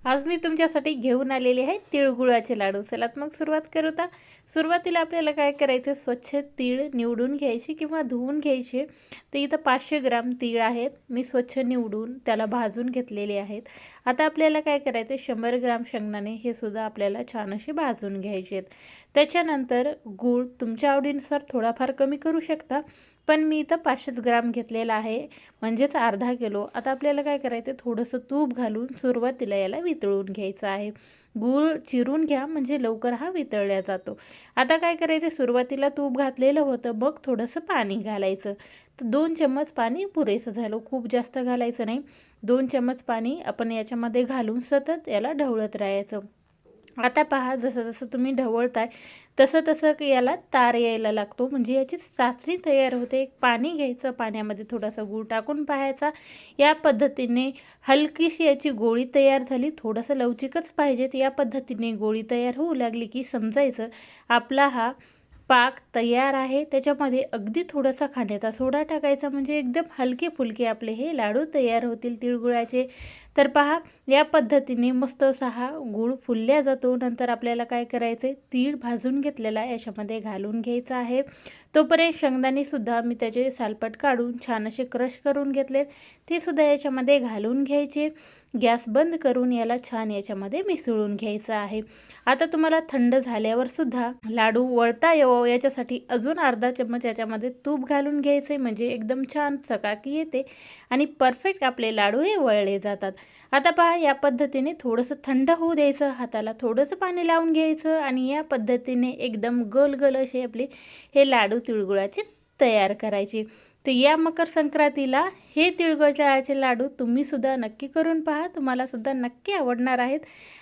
आज मी तुमच्यासाठी घेऊन आलेले आहे तिळगुळाचे लाडू. चला तर मग सुरुवात करूया. सुरुवातीला आपल्याला काय करायचं, स्वच्छ तीळ निवडून घ्यायची किंवा धुवून घ्यायचे. तर इथं 500 ग्राम तीळ आहेत, मी स्वच्छ निवडून त्याला भाजून घेतलेले आहेत. आता आपल्याला काय करायचं, 100 ग्राम शेंगदाणे हे सुद्धा आपल्याला छान असे भाजून घ्यायचे आहेत. त्याच्यानंतर गूळ तुमच्या आवडीनुसार थोडाफार कमी करू शकता, पण मी इथं 500 ग्राम घेतलेला आहे, म्हणजेच अर्धा किलो. आता आपल्याला काय करायचं, थोडंसं तूप घालून सुरुवातीला याला वितळून घ्यायचं आहे. गूळ चिरून घ्या म्हणजे लवकर हा वितळल्या जातो. आता काय करायचं, सुरुवातीला तूप घातलेलं होतं, मग थोडंसं पाणी घालायचं. तर 2 चम्मच पाणी पुरेसं झालं, खूप जास्त घालायचं नाही. 2 चम्मच पाणी आपण याच्यामध्ये घालून सतत याला ढवळत राहायचं. आता पहा, जसं जसं तुम्ही ढवळताय तसं तसं याला तार यायला लागतो, म्हणजे याची चाचणी तयार होते. एक पाणी घ्यायचं, पाण्यामध्ये थोडासा गूळ टाकून पाहायचा. या पद्धतीने हलकीशी याची गोळी तयार झाली, थोडंसं लवचिकच पाहिजेत. या पद्धतीने गोळी तयार होऊ लागली की समजायचं आपला हा पाक तयार आहे. त्याच्यामध्ये अगदी थोडासा खाण्याचा सोडा टाकायचा, म्हणजे एकदम हलके फुलके आपले हे लाडू तयार होतील तिळगुळाचे. तर पहा, या पद्धतीने मस्त असा हा गूळ फुलल्या जातो. नंतर आपल्याला काय करायचं आहे, तीळ भाजून घेतलेला याच्यामध्ये घालून घ्यायचा आहे. तोपर्यंत शेंगदाणेसुद्धा मी त्याचे सालपट काढून छान असे क्रश करून घेतलेत, ते सुद्धा याच्यामध्ये घालून घ्यायचे. गॅस बंद करून याला छान याच्यामध्ये मिसळून घ्यायचं आहे. आता तुम्हाला थंड झाल्यावर सुद्धा लाडू वळता यावं याच्यासाठी अजून अर्धा चम्मच याच्यामध्ये तूप घालून घ्यायचे, म्हणजे एकदम छान चकाकी येते आणि परफेक्ट आपले लाडू हे वळले जातात. आता पहा, या पद्धतीने थोडंसं थंड होऊ द्यायचं, हाताला थोडंसं पाणी लावून घ्यायचं आणि या पद्धतीने एकदम गोल गोल असे आपले हे लाडू तिळगुळाचे तयार करायचे. तर या मकर संक्रांतीला हे तिळगुळाचे लाडू तुम्ही सुद्धा नक्की करून पहा, तुम्हाला सुद्धा नक्की आवडणार आहेत.